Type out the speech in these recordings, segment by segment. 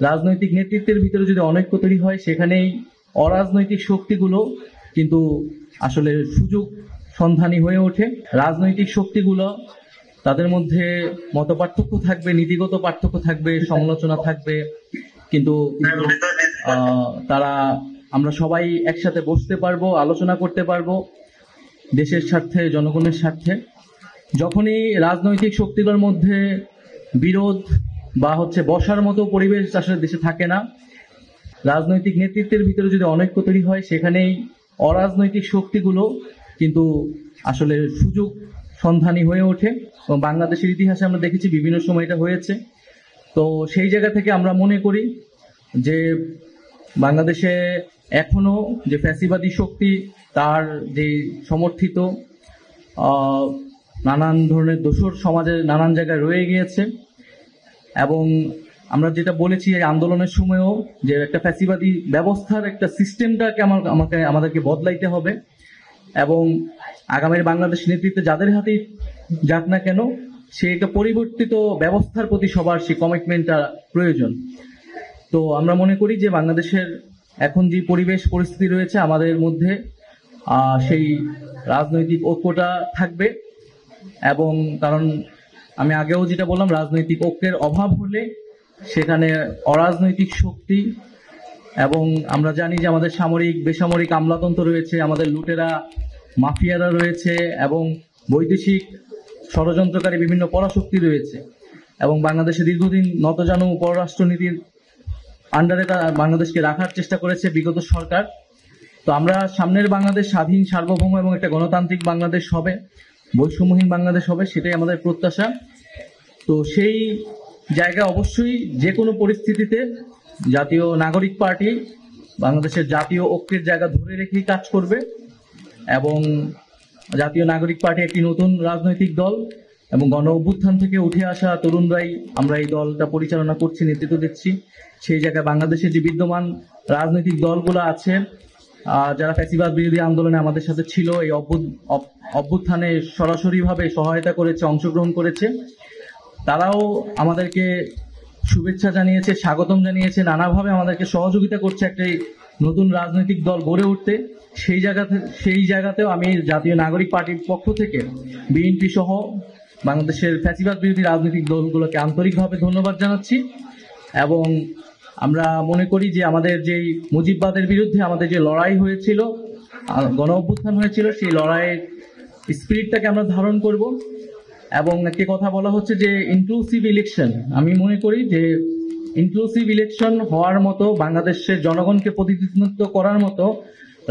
রাজনৈতিক নেতৃত্বের ভিতরে যদি অনৈক্য তৈরি হয়, সেখানেই অরাজনৈতিক শক্তিগুলো কিন্তু আসলে সুযোগ সন্ধানী হয়ে ওঠে। রাজনৈতিক শক্তিগুলো তাদের মধ্যে মতপার্থক্য থাকবে, নীতিগত পার্থক্য থাকবে, সমালোচনা থাকবে, কিন্তু তারা আমরা সবাই একসাথে বসতে পারবো, আলোচনা করতে পারবো দেশের স্বার্থে, জনগণের স্বার্থে। যখনই রাজনৈতিক শক্তিগুলোর মধ্যে বিরোধ বা বসার মতো পরিবেশ আসলে দেশে থাকে না, রাজনৈতিক নেতৃত্বের ভিতরে যদি অনৈক্য তৈরি হয়, সেখানেই অরাজনৈতিক শক্তিগুলো কিন্তু আসলে সুযোগ সন্ধানী হয়ে ওঠে। এবং বাংলাদেশের ইতিহাসে আমরা দেখেছি বিভিন্ন সময় এটা হয়েছে। তো সেই জায়গা থেকে আমরা মনে করি যে বাংলাদেশে এখনো যে ফ্যাসিবাদী শক্তি, তার যে সমর্থিত নানান ধরনের দোসর সমাজের নানান জায়গায় রয়ে গিয়েছে। এবং আমরা যেটা বলেছি এই আন্দোলনের সময়ও, যে একটা ফ্যাসিবাদী ব্যবস্থার একটা সিস্টেমটাকে আমাদেরকে বদলাইতে হবে, এবং আগামীর বাংলাদেশ নেতৃত্বে যাদের হাতেই যাক না কেন, সে একটা পরিবর্তিত ব্যবস্থার প্রতি সবার সেই কমিটমেন্টটা প্রয়োজন। তো আমরা মনে করি যে বাংলাদেশের এখন যে পরিবেশ পরিস্থিতি রয়েছে, আমাদের মধ্যে সেই রাজনৈতিক ঐক্যটা থাকবে। এবং কারণ আমি আগেও যেটা বললাম, রাজনৈতিক ঐক্যের অভাব হলে সেখানে অরাজনৈতিক শক্তি, এবং আমরা জানি যে আমাদের সামরিক বেসামরিক আমলাতন্ত্র রয়েছে, আমাদের লুটেরা মাফিয়ারা রয়েছে, এবং বৈদেশিক ষড়যন্ত্রকারী বিভিন্ন পরাশক্তি রয়েছে। এবং বাংলাদেশে দীর্ঘদিন নতজানু পররাষ্ট্রনীতির আন্ডারে বাংলাদেশকে রাখার চেষ্টা করেছে বিগত সরকার। তো আমরা সামনের বাংলাদেশ স্বাধীন, সার্বভৌম এবং একটা গণতান্ত্রিক বাংলাদেশ হবে, বৈষম্যহীন বাংলাদেশ হবে, সেটাই আমাদের প্রত্যাশা। তো সেই জায়গা অবশ্যই যে কোনো পরিস্থিতিতে জাতীয় নাগরিক পার্টি বাংলাদেশের জাতীয় ঐক্যের জায়গা ধরে রেখেই কাজ করবে। এবং জাতীয় নাগরিক পার্টি একটি নতুন রাজনৈতিক দল, এবং গণ অভ্যুত্থান থেকে উঠে আসা তরুণরাই আমরা এই দলটা পরিচালনা করছি, নেতৃত্ব দিচ্ছি। সেই জায়গায় বাংলাদেশের যে বিদ্যমান রাজনৈতিক দলগুলো আছে, যারা ফ্যাসিবাদ বিরোধী আন্দোলনে আমাদের সাথে ছিল, এই অভ্যুত্থানে সরাসরিভাবে সহায়তা করেছে, অংশগ্রহণ করেছে, তারাও আমাদেরকে শুভেচ্ছা জানিয়েছে, স্বাগতম জানিয়েছে, নানাভাবে আমাদেরকে সহযোগিতা করছে একটি নতুন রাজনৈতিক দল গড়ে উঠতে। সেই জায়গাতেও আমি জাতীয় নাগরিক পার্টির পক্ষ থেকে বিএনপি সহ বাংলাদেশের ফ্যাসিবাদ বিরোধী রাজনৈতিক দলগুলোকে আন্তরিকভাবে ধন্যবাদ জানাচ্ছি। এবং আমরা মনে করি যে আমাদের যেই মুজিববাদের বিরুদ্ধে আমাদের যে লড়াই হয়েছিল, গণ অভ্যুত্থান হয়েছিল, সেই লড়াইয়ের স্পিরিটটাকে আমরা ধারণ করব। এবং একটি কথা বলা হচ্ছে যে ইনক্লুসিভ ইলেকশন, আমি মনে করি যে ইনক্লুসিভ ইলেকশন হওয়ার মতো, বাংলাদেশের জনগণকে প্রতিনিধিত্ব করার মতো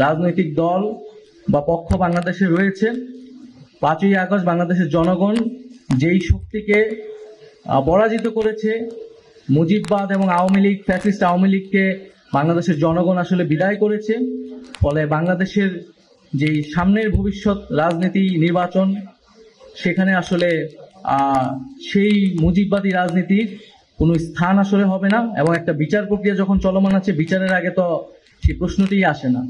রাজনৈতিক দল বা পক্ষ বাংলাদেশে রয়েছে। 5ই আগস্ট বাংলাদেশের জনগণ যেই শক্তিকে পরাজিত করেছে, মুজিববাদ এবং আওয়ামী লীগ, ফ্যাসিস্ট আওয়ামী লীগকে বাংলাদেশের জনগণ আসলে বিদায় করেছে। ফলে বাংলাদেশের যেই সামনের ভবিষ্যৎ রাজনীতি, নির্বাচন, সেখানে আসলে সেই মুজিববাদী রাজনীতির কোনো স্থান আসলে হবে না। এবং একটা বিচার প্রক্রিয়া যখন চলমান আছে, বিচারের আগে তো সেই প্রশ্নটিই আসে না।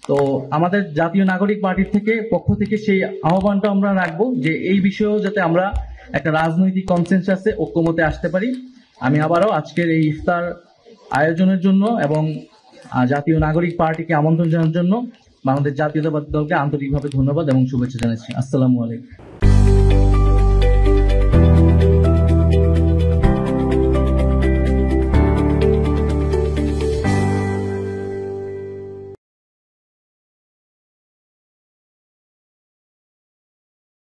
তো আমাদের জাতীয় নাগরিক পার্টির পক্ষ থেকে সেই আহ্বানটা আমরা রাখবো যে এই বিষয়েও যাতে আমরা একটা রাজনৈতিক কনসেনসাসে, ঐক্যমতে আসতে পারি। আমি আবারও আজকের এই ইফতার আয়োজনের জন্য এবং জাতীয় নাগরিক পার্টিকে আমন্ত্রণ জানানোর জন্য বাংলাদেশ জাতীয়তাবাদী দলকে আন্তরিকভাবে ধন্যবাদ এবং শুভেচ্ছা জানাচ্ছি। আসসালামু আলাইকুম।